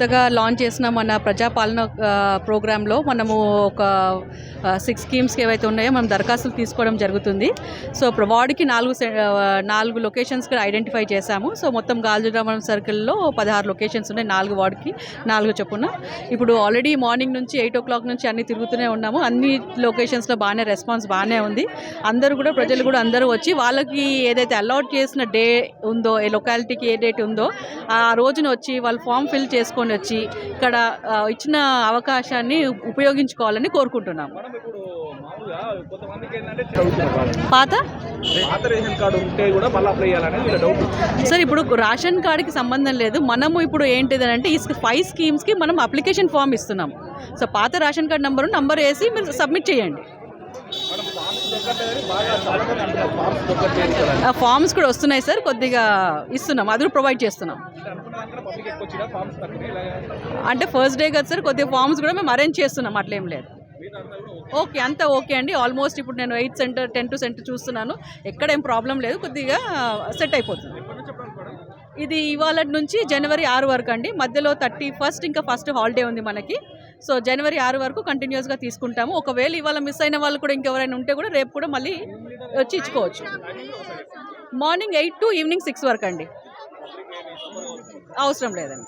కొత్తగా లాంచ్ చేసిన మన ప్రజాపాలన ప్రోగ్రాంలో మనము ఒక 6 స్కీమ్స్కి ఏవైతే ఉన్నాయో మనం దరఖాస్తులు తీసుకోవడం జరుగుతుంది. సో వార్డుకి 4 లొకేషన్స్ కూడా ఐడెంటిఫై చేశాము. సో మొత్తం గాజురామం సర్కిల్లో 16 లొకేషన్స్ ఉన్నాయి, 4 వార్డుకి 4 చొప్పున. ఇప్పుడు ఆల్రెడీ మార్నింగ్ నుంచి 8 o'clock నుంచి అన్ని తిరుగుతూనే ఉన్నాము. అన్ని లొకేషన్స్లో రెస్పాన్స్ బాగానే ఉంది. అందరూ కూడా ప్రజలు కూడా అందరూ వచ్చి వాళ్ళకి ఏదైతే అలాట్ చేసిన డే ఉందో, ఏ లొకాలిటీకి ఏ డేట్ ఉందో ఆ రోజున వచ్చి వాళ్ళు ఫామ్ ఫిల్ చేసుకొని వచ్చి ఇక్కడ ఇచ్చిన అవకాశాన్ని ఉపయోగించుకోవాలని కోరుకుంటున్నాము. పాత రేషన్ కార్డు ఉంటే కూడా మళ్ళీ అప్లై చేయాలని డౌట్ సార్. ఇప్పుడు రేషన్ కార్డుకి సంబంధం లేదు. మనము ఇప్పుడు ఏంటిదంటే ఈ 5 స్కీమ్స్కి మనం అప్లికేషన్ ఫామ్ ఇస్తున్నాం. సో పాత రేషన్ కార్డు నంబర్ వేసి మీరు సబ్మిట్ చేయండి. ఫామ్స్ కూడా వస్తున్నాయి సార్, కొద్దిగా ఇస్తున్నాం, అది ప్రొవైడ్ చేస్తున్నాం. అంటే ఫస్ట్ డే కదా సార్, కొద్దిగా ఫామ్స్ కూడా మేము అరేంజ్ చేస్తున్నాం, అట్లేం లేదు. ఓకే, అంతా ఓకే అండి. ఆల్మోస్ట్ ఇప్పుడు నేను 8 సెంటర్ 10 సెంటర్ చూస్తున్నాను, ఎక్కడ ఏం ప్రాబ్లం లేదు, కొద్దిగా సెట్ అయిపోతుంది. ఇది ఇవాళ నుంచి జనవరి 6 వరకు అండి. మధ్యలో 31st ఇంకా 1st హాలిడే ఉంది మనకి. సో జనవరి 6 వరకు కంటిన్యూస్గా తీసుకుంటాము. ఒకవేళ ఇవాళ మిస్ అయిన వాళ్ళు కూడా ఇంకెవరైనా ఉంటే కూడా రేపు కూడా మళ్ళీ వచ్చి ఇచ్చుకోవచ్చు. మార్నింగ్ 8 to ఈవినింగ్ 6 వరకు అండి, అవసరం లేదండి.